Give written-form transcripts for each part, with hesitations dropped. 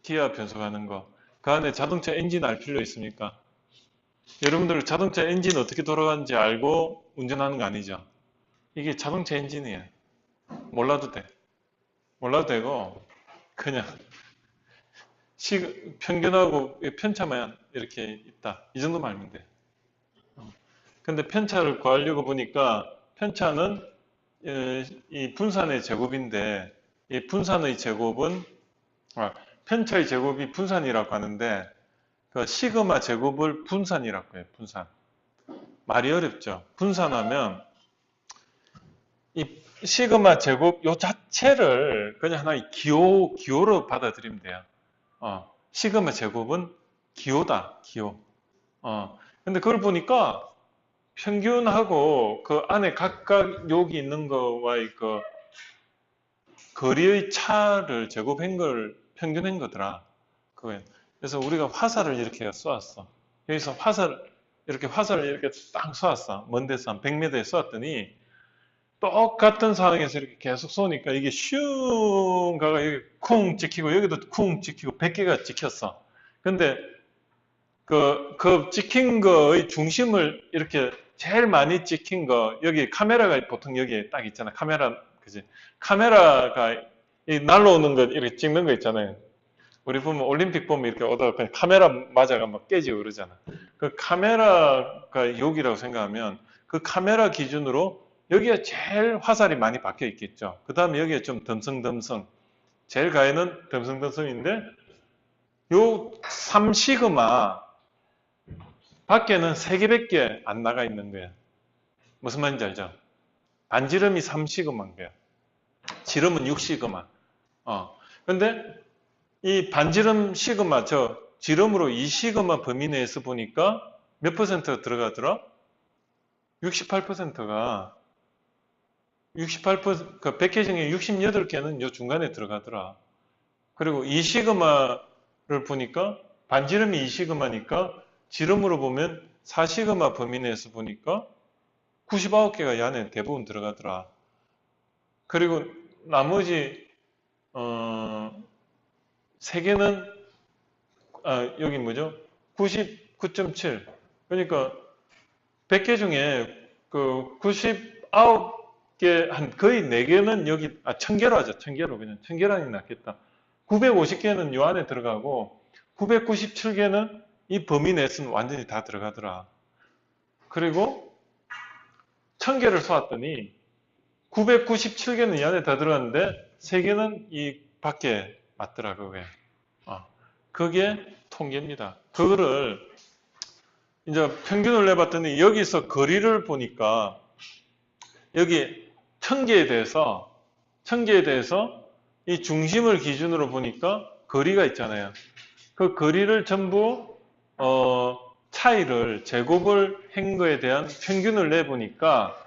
기아 변속하는 거. 그 안에 자동차 엔진 알 필요 있습니까? 여러분들 자동차 엔진 어떻게 돌아가는지 알고 운전하는 거 아니죠? 이게 자동차 엔진이에요. 몰라도 돼. 몰라도 되고 그냥 평균하고 편차만 이렇게 있다. 이 정도만 알면 돼. 근데 편차를 구하려고 보니까 편차는 이 분산의 제곱인데 이 분산의 제곱은 편차의 제곱이 분산이라고 하는데 그 시그마 제곱을 분산이라고 해요. 분산. 말이 어렵죠. 분산하면 이 시그마 제곱 요 자체를 그냥 하나의 기호로 받아들이면 돼요. 시그마 제곱은 기호다. 기호. 근데 그걸 보니까 평균하고 그 안에 각각 여기 있는 거와의 그 거리의 차를 제곱한 걸 평균한 거더라. 그래서 우리가 화살을 이렇게 쏘았어. 여기서 화살을 이렇게 딱 쏘았어. 먼 데서 한 100m에 쏘았더니 똑같은 상황에서 이렇게 계속 쏘니까 이게 슝 가가 여기 쿵 찍히고 여기도 쿵 찍히고 100개가 찍혔어. 근데 그 찍힌 거의 중심을 이렇게 제일 많이 찍힌 거 여기 카메라가 보통 여기에 딱 있잖아. 카메라 그지? 카메라가 이 날라오는 거 이렇게 찍는 거 있잖아요. 우리 보면 올림픽 보면 이렇게 오다가 그냥 카메라 맞아가 막 깨지고 그러잖아. 그 카메라가 여기라고 생각하면 그 카메라 기준으로 여기가 제일 화살이 많이 박혀 있겠죠. 그 다음에 여기에 좀 덤성덤성. 제일 가에는 덤성덤성인데 요 3시그마 밖에는 3개밖에 안 나가 있는 거야. 무슨 말인지 알죠? 반지름이 3시그마인 거야. 지름은 6시그마. 근데 이 반지름 시그마, 지름으로 2시그마 범위 내에서 보니까 몇 퍼센트가 들어가더라? 68%가 68%, 그 100개 중에 68개는 요 중간에 들어가더라. 그리고 2시그마를 보니까 반지름이 2시그마니까 지름으로 보면 4시그마 범위 내에서 보니까 99개가 이 안에 대부분 들어가더라. 그리고 나머지 3개는 여기 뭐죠? 99.7. 그러니까 100개 중에 그 99개 한 거의 4개는 여기 1000개로 하죠. 1000개로 그냥 1000개라니 낫겠다. 950개는 요 안에 들어가고 997개는 이 범위 내에서는 완전히 다 들어가더라. 그리고 1000개를 쏘았더니 997개는 이 안에 다 들어갔는데 3개는 이 밖에 맞더라 그게. 그게 통계입니다. 그거를 이제 평균을 내봤더니 여기서 거리를 보니까 여기 1000개에 대해서 이 중심을 기준으로 보니까 거리가 있잖아요. 그 거리를 전부 차이를 제곱을 한 거에 대한 평균을 내보니까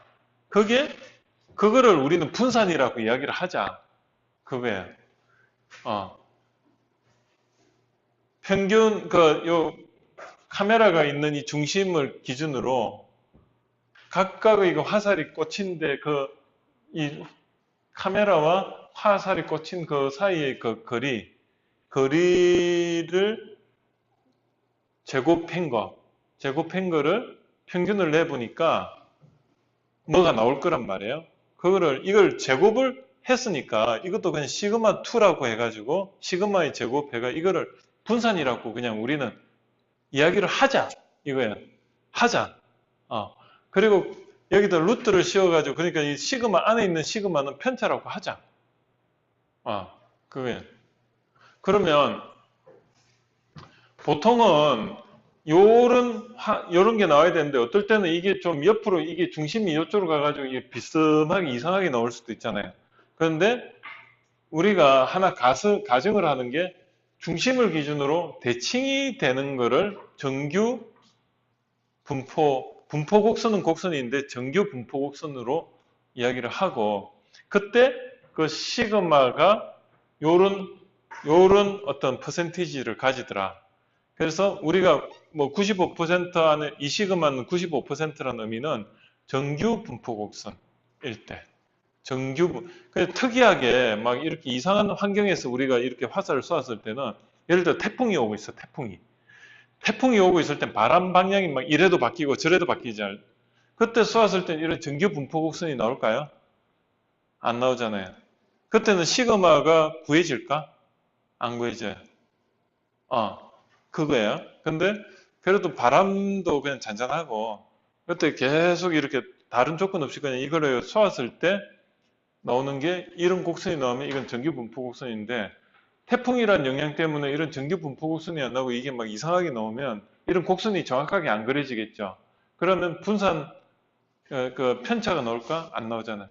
그거를 우리는 분산이라고 이야기를 하자. 그거예요. 평균 요 카메라가 있는 이 중심을 기준으로 각각의 그 화살이 꽂힌데 이 카메라와 화살이 꽂힌 그 사이의 그 거리를 제곱한 거를 평균을 내보니까 뭐가 나올 거란 말이에요. 이걸 제곱을 했으니까 이것도 그냥 시그마 2라고 해가지고 시그마의 제곱해가 이거를 분산이라고 그냥 우리는 이야기를 하자. 이거야. 하자. 그리고 여기다 루트를 씌워가지고 그러니까 이 시그마 안에 있는 시그마는 편차라고 하자. 그거야. 그러면 보통은 요런 게 나와야 되는데 어떨 때는 이게 좀 옆으로 이게 중심이 이쪽으로 가가지고 이게 비스듬하게 이상하게 나올 수도 있잖아요. 그런데 우리가 하나 가정을 하는 게 중심을 기준으로 대칭이 되는 거를 정규 분포 곡선은 곡선인데 정규 분포 곡선으로 이야기를 하고 그때 그 시그마가 요런 어떤 퍼센티지를 가지더라. 그래서 우리가 뭐 95% 안에 이 시그마는 95%라는 의미는 정규 분포 곡선일 때. 그래서 특이하게 막 이렇게 이상한 환경에서 우리가 이렇게 화살을 쏘았을 때는 예를 들어 태풍이 오고 있어, 태풍이. 태풍이 오고 있을 땐 바람 방향이 막 이래도 바뀌고 저래도 바뀌잖아요. 그때 쏘았을 때 이런 정규 분포 곡선이 나올까요? 안 나오잖아요. 그때는 시그마가 구해질까? 안 구해져요. 그거예요. 근데 그래도 바람도 그냥 잔잔하고 그때 계속 이렇게 다른 조건 없이 그냥 이거를 쏘았을 때 나오는 게 이런 곡선이 나오면 이건 정규 분포 곡선인데 태풍이란 영향 때문에 이런 정규 분포 곡선이 안 나오고 이게 막 이상하게 나오면 이런 곡선이 정확하게 안 그려지겠죠. 그러면 분산 그 편차가 나올까? 안 나오잖아요.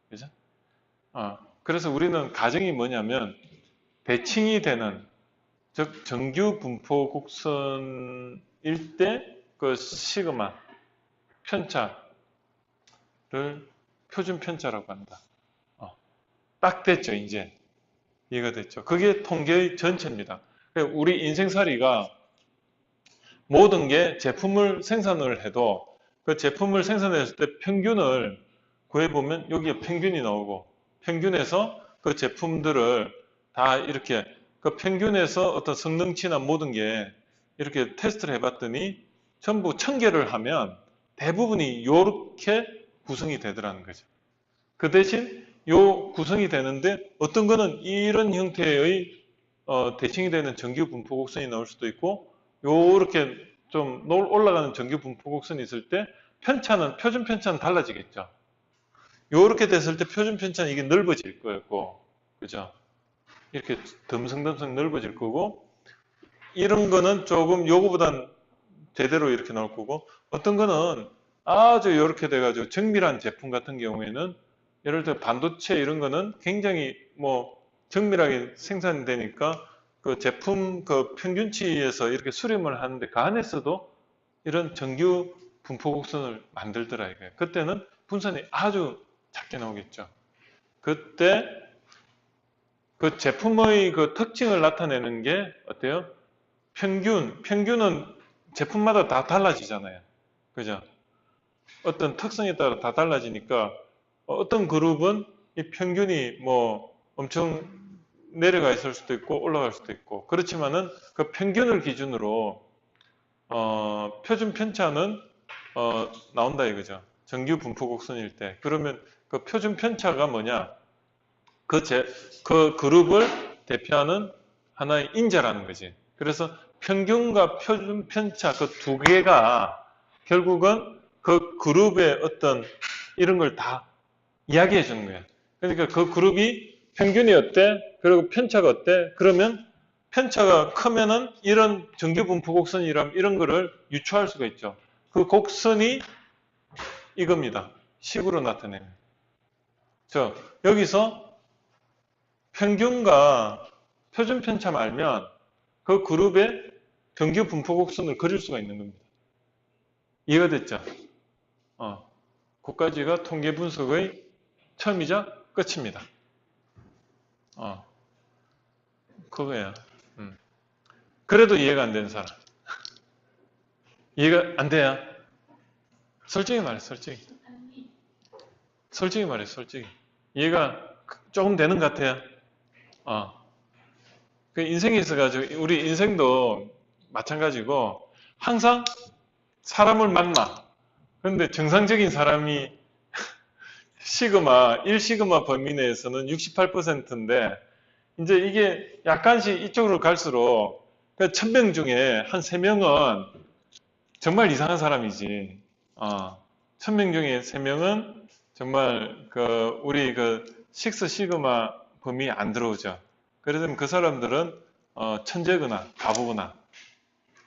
그죠? 그래서 우리는 가정이 뭐냐면 대칭이 되는 즉 정규 분포 곡선일 때 그 시그마 편차를 표준 편차라고 한다. 딱 됐죠, 이제. 이해가 됐죠. 그게 통계의 전체입니다. 우리 인생살이가 모든 게 제품을 생산을 해도 그 제품을 생산했을 때 평균을 구해보면 여기에 평균이 나오고 평균에서 그 제품들을 다 이렇게 그 평균에서 어떤 성능치나 모든 게 이렇게 테스트를 해봤더니 전부 1000개를 하면 대부분이 이렇게 구성이 되더라는 거죠. 그 대신 요 구성이 되는데 어떤 거는 이런 형태의 대칭이 되는 정규 분포 곡선이 나올 수도 있고 요렇게 좀 올라가는 정규 분포 곡선이 있을 때 편차는 표준 편차는 달라지겠죠. 요렇게 됐을 때 표준 편차는 이게 넓어질 거고 그죠? 이렇게 듬성듬성 넓어질 거고 이런 거는 조금 요거보단 제대로 이렇게 나올 거고 어떤 거는 아주 이렇게 돼가지고 정밀한 제품 같은 경우에는 예를 들어 반도체 이런 거는 굉장히 뭐 정밀하게 생산되니까 그 제품 그 평균치에서 이렇게 수렴을 하는데 그 안에서도 이런 정규 분포 곡선을 만들더라 이거예요. 그때는 분산이 아주 작게 나오겠죠. 그때 그 제품의 그 특징을 나타내는 게 어때요? 평균은 제품마다 다 달라지잖아요. 그죠? 어떤 특성에 따라 다 달라지니까 어떤 그룹은 이 평균이 뭐 엄청 내려가 있을 수도 있고 올라갈 수도 있고 그렇지만은 그 평균을 기준으로 표준 편차는 나온다 이거죠. 정규 분포 곡선일 때. 그러면 그 표준 편차가 뭐냐? 그 그룹을 대표하는 하나의 인자라는 거지. 그래서 평균과 표준 편차 그 두 개가 결국은 그 그룹의 어떤 이런 걸 다 이야기해 주는 거야. 그러니까 그 그룹이 평균이 어때? 그리고 편차가 어때? 그러면 편차가 크면은 이런 정규 분포 곡선이라면 이런 거를 유추할 수가 있죠. 그 곡선이 이겁니다. 식으로 나타내는. 여기서 평균과 표준 편차만 알면 그 그룹의 정규 분포 곡선을 그릴 수가 있는 겁니다. 이해가 됐죠? 그까지가 통계 분석의 처음이자 끝입니다. 그거예요. 그래도 이해가 안 되는 사람. 이해가 안 돼요? 솔직히 말해, 솔직히. 솔직히 말해, 솔직히. 이해가 조금 되는 것 같아요. 그 인생에 있어가지고, 우리 인생도 마찬가지고, 항상 사람을 만나. 그런데 정상적인 사람이 시그마, 1시그마 범위 내에서는 68%인데, 이제 이게 약간씩 이쪽으로 갈수록, 1000명 중에 한 3명은 정말 이상한 사람이지. 1000명 중에 3명은 정말 우리 식스 시그마 범위에 안 들어오죠. 그래서 그 사람들은 천재거나 바보거나.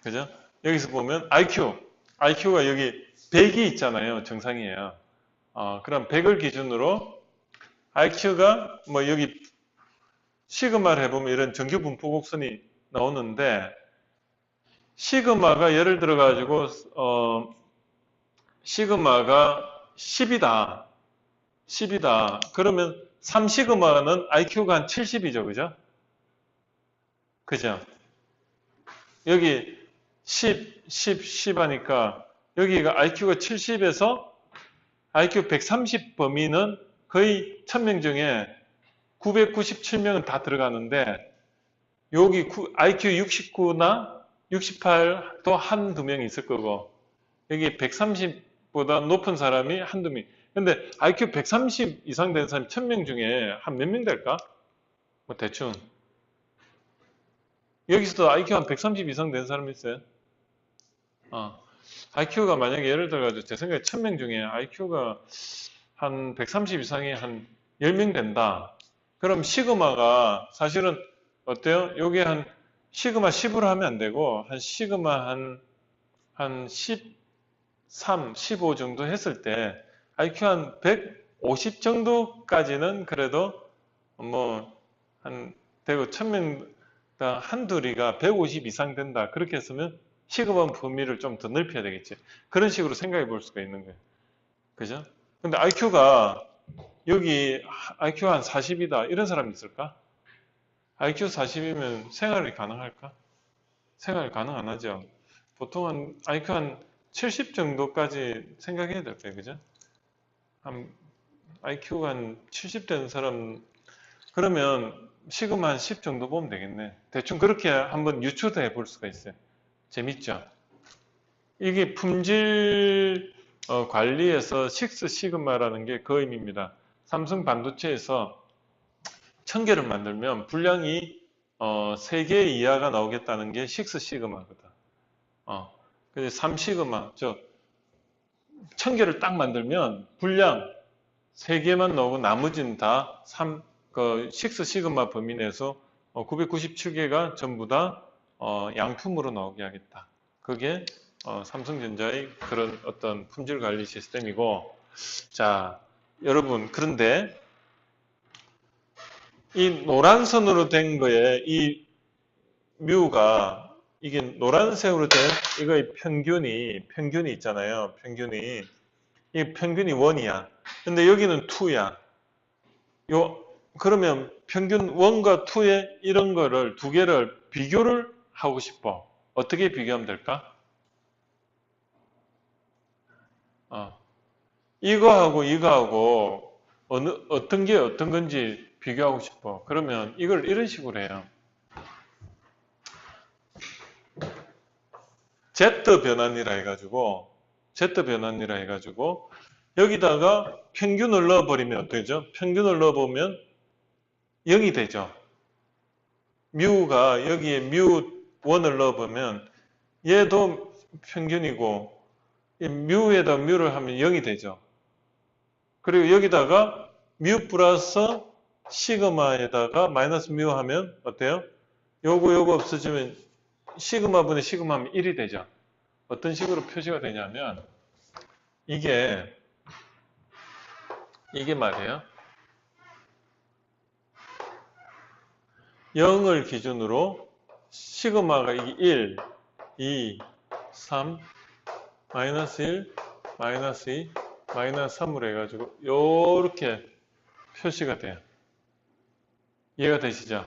그죠? 여기서 보면 IQ가 여기 100이 있잖아요. 정상이에요. 그럼 100을 기준으로 IQ가 뭐 여기 시그마를 해보면 이런 정규 분포 곡선이 나오는데 시그마가 예를 들어 가지고 시그마가 10이다. 그러면 3시그마는 IQ가 한 70이죠. 그죠? 그죠? 여기 10 하니까 여기가 IQ가 70에서 IQ 130 범위는 거의 1000명 중에 997명은 다 들어가는데 여기 IQ 69나 68도 한두 명 있을 거고, 여기 130보다 높은 사람이 한두 명. 근데 IQ 130 이상 된 사람이 1000명 중에 한 몇 명 될까? 뭐 대충. 여기서도 IQ 한 130 이상 된 사람이 있어요? IQ가 만약에 예를 들어가지고 제 생각에 1000명 중에 IQ가 한 130 이상이 한 10명 된다. 그럼 시그마가 사실은 어때요? 요게 한 시그마 10으로 하면 안 되고 한 시그마 한 13, 15 정도 했을 때 IQ 한 150 정도까지는 그래도 뭐 한 대고 1000명 한둘이가 150 이상 된다. 그렇게 했으면 시그마 범위를 좀 더 넓혀야 되겠지. 그런 식으로 생각해 볼 수가 있는 거예요. 그죠? 근데 IQ가 여기 IQ 한 40이다. 이런 사람이 있을까? IQ 40이면 생활이 가능할까? 생활이 가능 안 하죠. 보통 한 IQ 한 70 정도까지 생각해야 될 거예요. 그죠? 한 IQ가 한 70 되는 사람 그러면 시그마 한 10 정도 보면 되겠네. 대충 그렇게 한번 유추해 볼 수가 있어요. 재밌죠? 이게 품질 관리에서 6 시그마라는 게 그 의미입니다. 삼성 반도체에서 1000개를 만들면 분량이 3개 이하가 나오겠다는 게 6 시그마거든. 그래서 3 시그마, 1000개를 딱 만들면 분량 3개만 나오고 나머지는 다 6 시그마 범위 내에서 997개가 전부 다 양품으로 나오게 하겠다. 그게 삼성전자의 그런 어떤 품질 관리 시스템이고, 자, 여러분, 그런데 이 노란 선으로 된 거에 이 뮤가 이게 노란색으로 된 이거의 평균이 있잖아요. 이 평균이 1이야. 근데 여기는 2야. 그러면 평균 1과 2의 이런 거를 두 개를 비교를 하고 싶어. 어떻게 비교하면 될까? 이거하고 어떤 게 어떤 건지 비교하고 싶어. 그러면 이걸 이런 식으로 해요. Z 변환이라 해가지고 여기다가 평균을 넣어버리면 어떻게 되죠? 평균을 넣어보면 0이 되죠. 뮤가 여기에 뮤1을 넣어보면 얘도 평균이고 뮤에다 뮤를 하면 0이 되죠. 그리고 여기다가 뮤 플러스 시그마에다가 마이너스 뮤 하면 어때요? 요거 없어지면 시그마 분의 시그마 하면 1이 되죠. 어떤 식으로 표시가 되냐면 이게 말이에요. 0을 기준으로 시그마가 이게 1, 2, 3, 마이너스 1, 마이너스 2, 마이너스 3으로 해가지고 요렇게 표시가 돼요. 이해가 되시죠?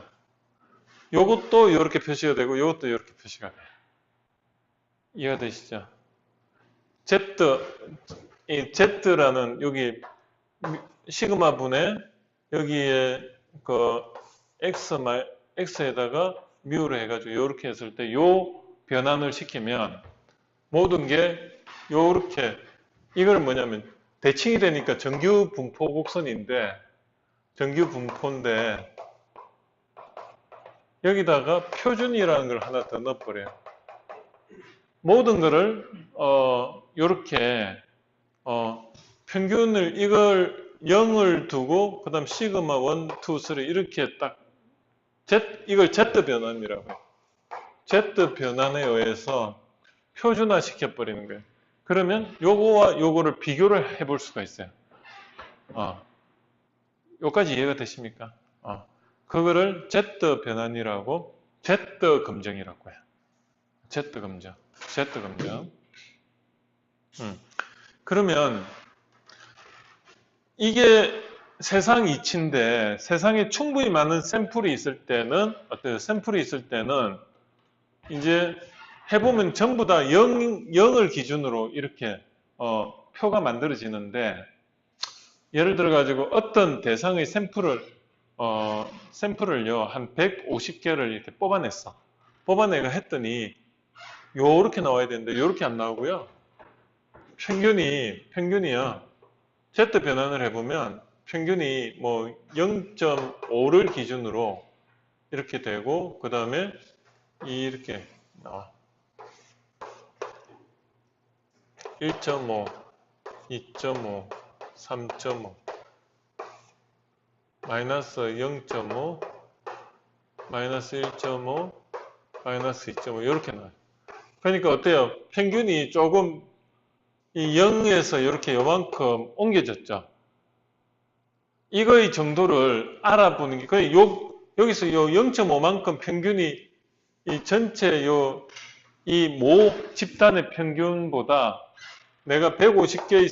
요것도 이렇게 표시가 되고 요것도 이렇게 표시가 돼요. 이해가 되시죠? 이 Z라는 여기 시그마 분의 여기에 그 X에다가 뮤를 해가지고 이렇게 했을 때 요 변환을 시키면 모든 게 요렇게 이걸 뭐냐면 대칭이 되니까 정규 분포 곡선인데 정규 분포인데 여기다가 표준이라는 걸 하나 더 넣어버려요. 모든 거를 요렇게 평균을 이걸 0을 두고 그 다음 시그마 1, 2, 3 이렇게 딱 이걸 Z 변환이라고 해요. Z 변환에 의해서 표준화 시켜버리는 거예요. 그러면 요거와 요거를 비교를 해볼 수가 있어요. 요까지 이해가 되십니까? 그거를 Z 변환이라고 Z 검정이라고 해요. Z 검정. 그러면 이게 세상 이치인데 세상에 충분히 많은 샘플이 있을 때는 어때요? 샘플이 있을 때는 이제 해보면 전부 다 0을 기준으로 이렇게 표가 만들어지는데 예를 들어 가지고 어떤 대상의 샘플을 샘플을요, 한 150개를 이렇게 뽑아냈어. 뽑아내가 했더니, 요렇게 나와야 되는데, 요렇게 안 나오고요. 평균이요. Z 변환을 해보면, 평균이 뭐 0.5를 기준으로 이렇게 되고, 그 다음에 이렇게 나와. 1.5, 2.5, 3.5, 마이너스 0.5, 마이너스 1.5, 마이너스 2.5 이렇게 나와요. 그러니까 어때요? 평균이 조금 이 0에서 이렇게 요만큼 옮겨졌죠. 이거의 정도를 알아보는 게 거의 여기서 요 0.5만큼 평균이 이 전체 이 모 집단의 평균보다 내가 150개의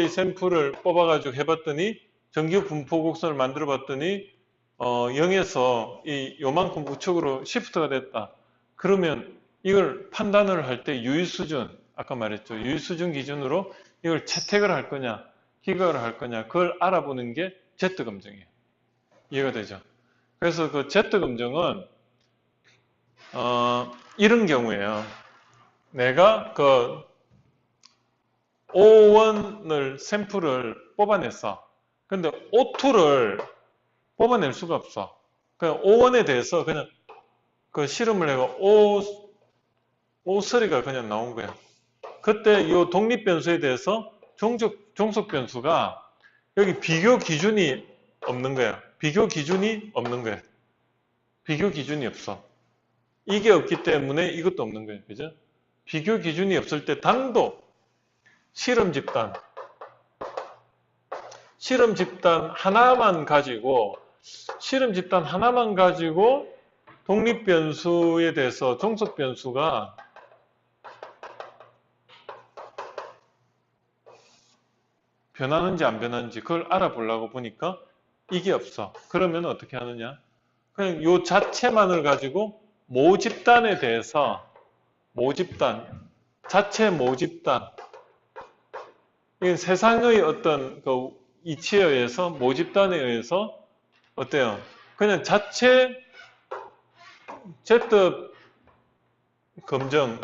샘플을 뽑아가지고 해봤더니 정규 분포 곡선을 만들어 봤더니 0에서 요만큼 우측으로 시프트가 됐다. 그러면 이걸 판단을 할 때 유의수준, 아까 말했죠. 유의수준 기준으로 이걸 채택을 할 거냐, 기각을 할 거냐, 그걸 알아보는 게 Z검정이에요. 이해가 되죠? 그래서 그 Z검정은 이런 경우에요. 내가 그 O1을 샘플을 뽑아냈어. 근데 O2를 뽑아낼 수가 없어. 그냥 O1에 대해서 그냥 그 실험을 해가 O3가 그냥 나온 거야. 그때 이 독립 변수에 대해서 종속 변수가 여기 비교 기준이 없는 거야. 비교 기준이 없는 거야. 비교 기준이 없어. 이게 없기 때문에 이것도 없는 거예요. 그죠? 비교 기준이 없을 때 당도 실험 집단 하나만 가지고 독립 변수에 대해서 종속 변수가 변하는지 안 변하는지 그걸 알아보려고 보니까 이게 없어. 그러면 어떻게 하느냐? 그냥 요 자체만을 가지고 모집단에 대해서 자체 모집단 이건 세상의 어떤 그 이치에 의해서 모집단에 의해서 어때요? 그냥 자체 Z 검정에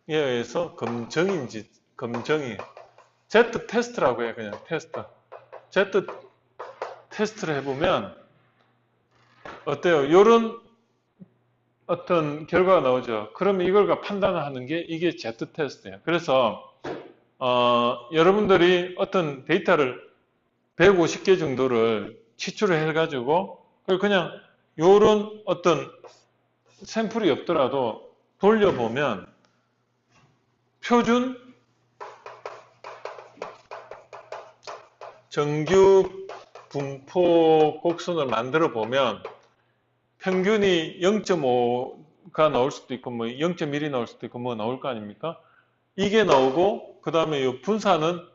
의해서 검정이 Z 테스트라고 해요. 그냥 테스트. Z 테스트를 해보면 어때요? 요런 어떤 결과가 나오죠. 그러면 이걸 판단하는 게 이게 Z 테스트예요. 그래서 여러분들이 어떤 데이터를 150개 정도를 치출을 해가지고 그냥 요런 어떤 샘플이 없더라도 돌려보면 표준 정규 분포 곡선을 만들어 보면 평균이 0.5가 나올 수도 있고 뭐 0.1이 나올 수도 있고 뭐 나올 거 아닙니까? 이게 나오고 그 다음에 이 분산은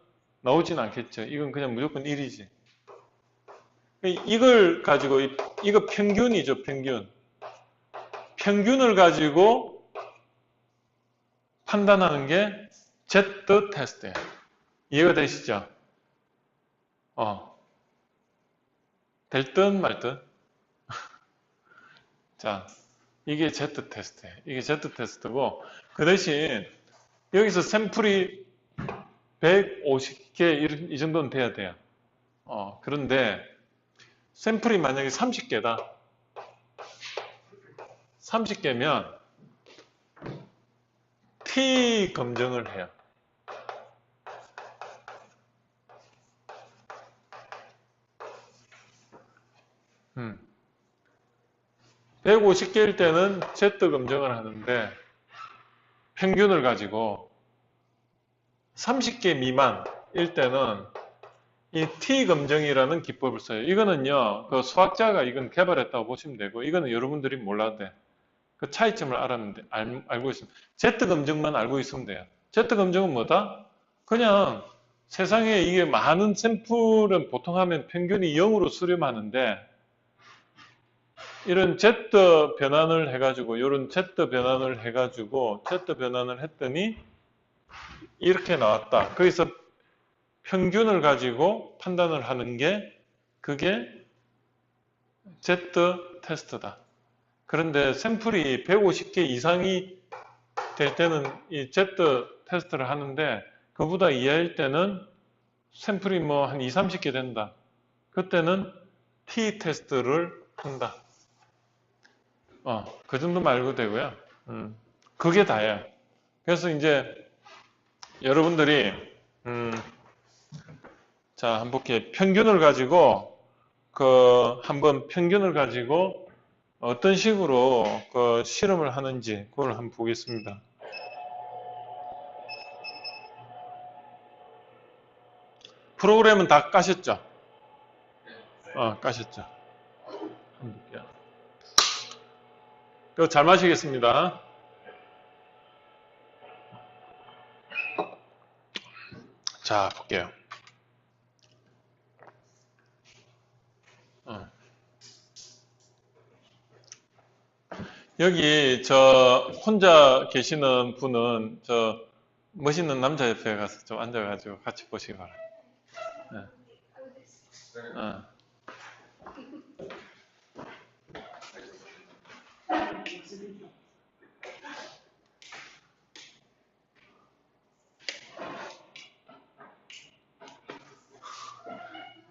나오진 않겠죠. 이건 그냥 무조건 1이지. 이걸 가지고 이거 평균이죠. 평균을 가지고 판단하는 게 Z 테스트예요. 이해가 되시죠? 될 듯 말 듯. 자, 이게 Z 테스트예요. 이게 Z 테스트고 그 대신 여기서 샘플이 150개 이 정도는 돼야 돼요. 그런데 샘플이 만약에 30개다. 30개면 T 검정을 해요. 150개일 때는 Z 검정을 하는데 평균을 가지고 30개 미만일 때는 이 T 검정이라는 기법을 써요. 이거는요, 그 수학자가 이건 개발했다고 보시면 되고, 이거는 여러분들이 몰라도 돼. 그 차이점을 알고 있으면, Z 검정만 알고 있으면 돼요. Z 검정은 뭐다? 그냥 세상에 이게 많은 샘플은 보통 하면 평균이 0으로 수렴하는데, 이런 Z 변환을 해가지고, 이런 Z 변환을 했더니, 이렇게 나왔다. 거기서 평균을 가지고 판단을 하는 게 그게 Z 테스트다. 그런데 샘플이 150개 이상이 될 때는 이 Z 테스트를 하는데 그보다 이하일 때는 샘플이 뭐 한 2, 30개 된다. 그때는 T 테스트를 한다. 그 정도 말고 되고요. 그게 다예요. 그래서 이제 여러분들이 자, 한번 볼게요. 평균을 가지고 한번 평균을 가지고 어떤 식으로 그 실험을 하는지 그걸 한번 보겠습니다. 프로그램은 다 까셨죠? 까셨죠? 한번 볼게요. 이거 잘 마시겠습니다. 자, 볼게요. 여기 저 혼자 계시는 분은 저 멋있는 남자 옆에 가서 좀 앉아가지고 같이 보시기 바랍니다. 네.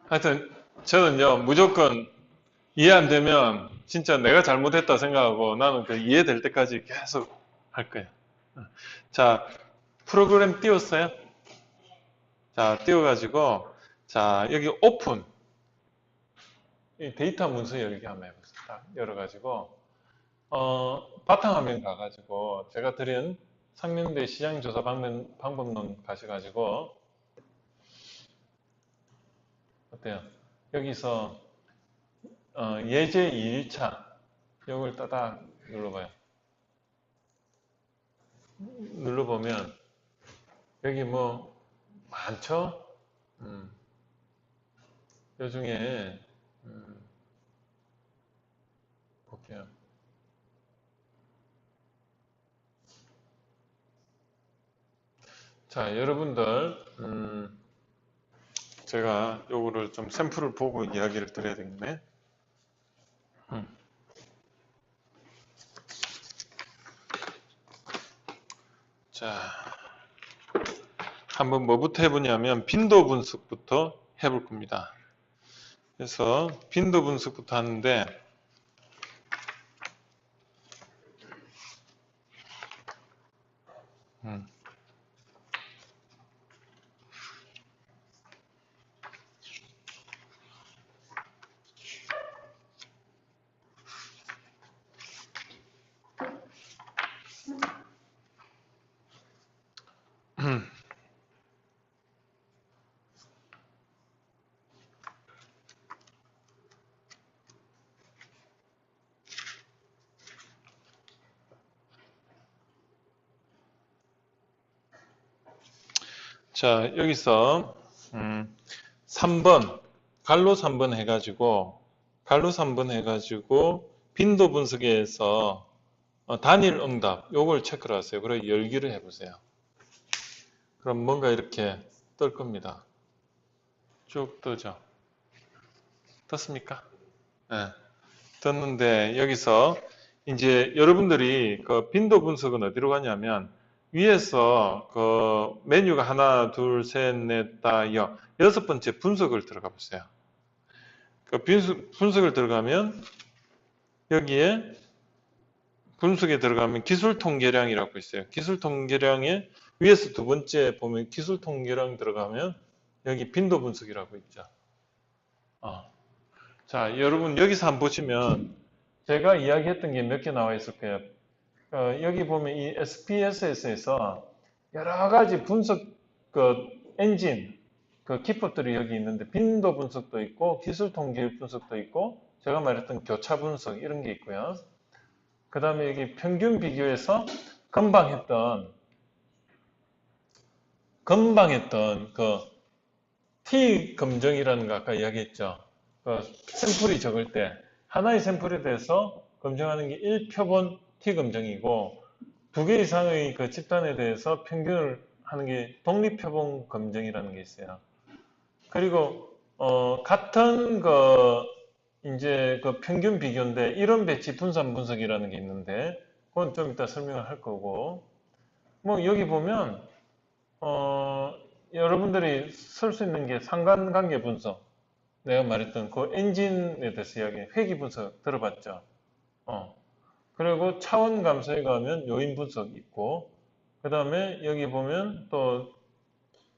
하여튼 저는요 무조건 이해 안 되면 진짜 내가 잘못했다 생각하고 나는 그 이해될 때까지 계속 할 거예요. 자, 프로그램 띄웠어요? 자, 띄워가지고 자 여기 오픈 이 데이터 문서 열기 한번 해보겠습니다. 열어가지고 바탕화면 가가지고 제가 드린 상명대 시장조사 방법론 가셔가지고 어때요? 여기서 예제 2일차 이걸 따닥 눌러봐요. 눌러보면 여기 뭐 많죠? 요 중에 볼게요. 자, 여러분들 제가 요거를 좀 샘플을 보고 이야기를 드려야 되겠네. 자, 한번 뭐부터 해보냐면 빈도 분석부터 해볼 겁니다. 그래서 빈도 분석부터 하는데 자, 여기서 3번 갈로 3번 해가지고 빈도 분석에서 단일 응답 요걸 체크를 하세요. 그리고 열기를 해보세요. 그럼 뭔가 이렇게 뜰 겁니다. 쭉 뜨죠. 떴습니까? 네. 떴는데 여기서 이제 여러분들이 그 빈도 분석은 어디로 가냐면 위에서 그 메뉴가 하나, 둘, 셋, 넷, 다, 여섯 번째 분석을 들어가 보세요. 그 분석을 들어가면 여기에 분석에 들어가면 기술 통계량이라고 있어요. 기술 통계량에 위에서 두 번째 보면 기술 통계량 들어가면 여기 빈도 분석이라고 있죠. 자, 여러분 여기서 한번 보시면 제가 이야기했던 게 몇 개 나와 있을 거예요. 여기 보면 이 SPSS에서 여러 가지 분석 그 엔진 그 기법들이 여기 있는데 빈도 분석도 있고 기술 통계 분석도 있고 제가 말했던 교차 분석 이런 게 있고요. 그 다음에 여기 평균 비교해서 금방 했던 그 T 검정이라는 거 아까 이야기했죠. 그 샘플이 적을 때 하나의 샘플에 대해서 검증하는 게 1표본 T 검증이고 2개 이상의 그 집단에 대해서 평균을 하는 게 독립표본 검증이라는 게 있어요. 그리고 같은 그 이제 그 평균 비교인데 이론 배치 분산 분석이라는 게 있는데 그건 좀 이따 설명을 할 거고 뭐 여기 보면 여러분들이 쓸 수 있는 게 상관관계 분석 내가 말했던 그 엔진에 대해서 이야기 회귀 분석 들어봤죠? 어. 그리고 차원 감소에 가면 요인 분석 있고 그 다음에 여기 보면 또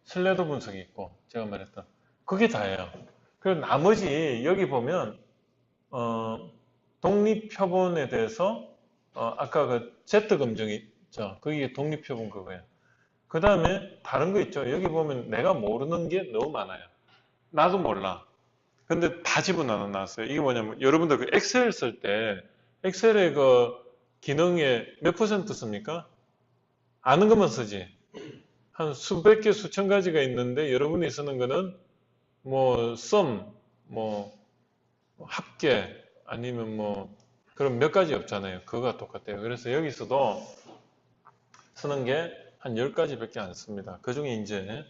신뢰도 분석이 있고 제가 말했던 그게 다예요. 그리고 나머지 여기 보면 독립표본에 대해서 아까 그 Z 검증이 있죠. 그게 독립표본 그거예요. 그 다음에 다른 거 있죠. 여기 보면 내가 모르는 게 너무 많아요. 나도 몰라. 근데 다 집어넣어 놨어요. 이게 뭐냐면 여러분들 그 엑셀 쓸 때 엑셀의 그 기능에 몇 퍼센트 씁니까? 아는 것만 쓰지. 한 수백 개, 수천 가지가 있는데 여러분이 쓰는 거는 뭐 sum, 뭐 합계 아니면 뭐 그런 몇 가지 없잖아요. 그거가 똑같아요. 그래서 여기서도 쓰는 게 한 10가지밖에 안 씁니다. 그 중에 이제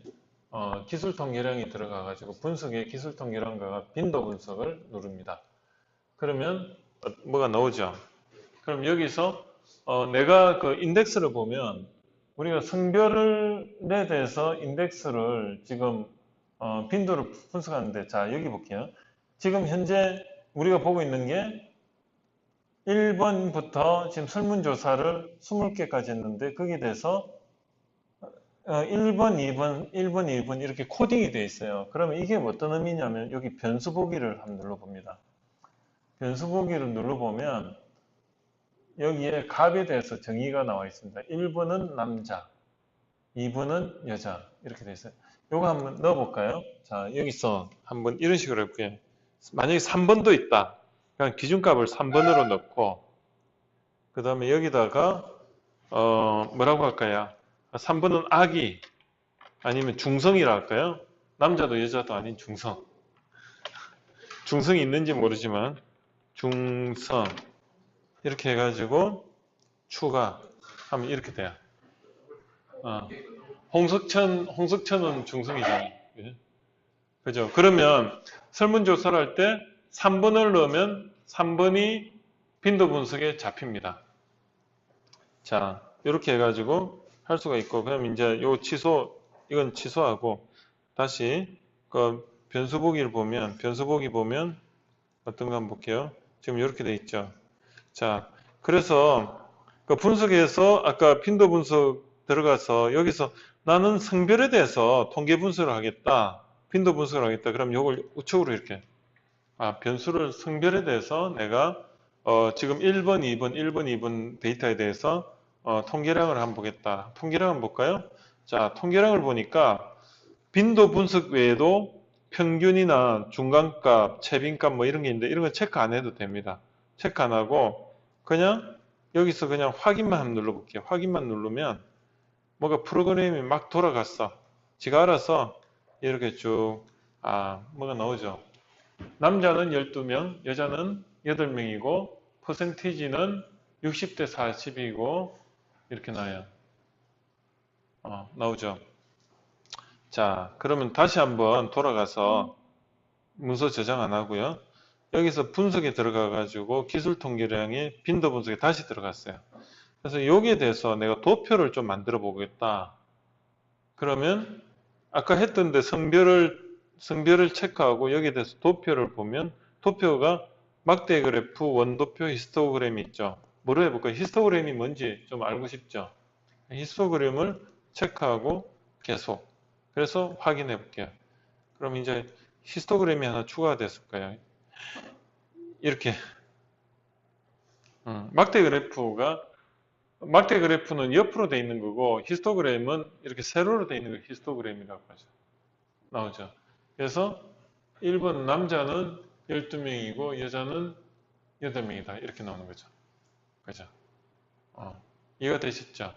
기술 통계량이 들어가 가지고 분석의 기술 통계량과 빈도 분석을 누릅니다. 그러면 뭐가 나오죠? 그럼 여기서 내가 그 인덱스를 보면 우리가 성별에 대해서 인덱스를 지금 빈도를 분석하는데 자 여기 볼게요. 지금 현재 우리가 보고 있는 게 1번부터 지금 설문조사를 20개까지 했는데 거기에 대해서 1번, 2번, 1번, 2번 이렇게 코딩이 되어 있어요. 그러면 이게 어떤 의미냐면 여기 변수 보기를 한번 눌러봅니다. 변수 보기를 눌러보면 여기에 값에 대해서 정의가 나와 있습니다. 1번은 남자, 2번은 여자 이렇게 되어 있어요. 요거 한번 넣어볼까요? 자 여기서 한번 이런 식으로 해볼게요. 만약에 3번도 있다. 그냥 기준값을 3번으로 넣고 그 다음에 여기다가 뭐라고 할까요? 3번은 아기 아니면 중성이라 할까요? 남자도 여자도 아닌 중성. 중성이 있는지 모르지만 중성 이렇게 해가지고 추가하면 이렇게 돼요. 홍석천은 중성이잖아요. 그죠? 그러면 설문조사를 할 때 3번을 넣으면 3번이 빈도 분석에 잡힙니다. 자, 이렇게 해가지고 할 수가 있고, 그럼 이제 이건 취소하고, 다시 그 변수 보기를 보면, 어떤 거 한번 볼게요. 지금 이렇게 돼 있죠. 자, 그래서 그 분석에서 아까 빈도 분석 들어가서 여기서 나는 성별에 대해서 통계 분석을 하겠다. 빈도 분석을 하겠다. 그럼 이걸 우측으로 이렇게 변수를 성별에 대해서 내가 지금 1번, 2번 데이터에 대해서 통계량을 한번 보겠다. 통계량을 볼까요? 자, 통계량을 보니까 빈도 분석 외에도 평균이나 중간값, 최빈값 뭐 이런 게 있는데 이런 거 체크 안 해도 됩니다. 체크 안 하고 그냥 여기서 그냥 확인만 한번 눌러볼게요. 확인만 누르면 뭐가 프로그램이 막 돌아갔어. 지가 알아서 이렇게 쭉 뭐가 나오죠. 남자는 12명, 여자는 8명이고 퍼센티지는 60대 40이고 이렇게 나와요. 나오죠. 자, 그러면 다시 한번 돌아가서 문서 저장 안 하고요. 여기서 분석에 들어가 가지고 기술 통계량의 빈도 분석에 다시 들어갔어요. 그래서 여기에 대해서 내가 도표를 좀 만들어 보겠다. 그러면 아까 했던데 성별을 체크하고 여기에 대해서 도표를 보면 도표가 막대 그래프, 원도표, 히스토그램이 있죠. 뭐로 해볼까요? 히스토그램이 뭔지 좀 알고 싶죠? 히스토그램을 체크하고 계속. 그래서 확인해 볼게요. 그럼 이제 히스토그램이 하나 추가가 됐을 거예요. 이렇게. 막대 그래프는 옆으로 돼 있는 거고 히스토그램은 이렇게 세로로 돼 있는 거 히스토그램이라고 하죠. 나오죠. 그래서 1번 남자는 12명이고 여자는 8명이다. 이렇게 나오는 거죠. 그죠? 이해가 되셨죠?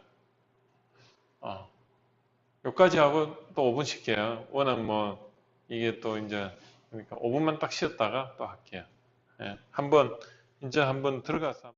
여기까지 하고 또 5분 쉴게요. 워낙 뭐 이게 또 이제 그러니까 5분만 딱 쉬었다가 또 할게요. 예, 이제 한번 들어가서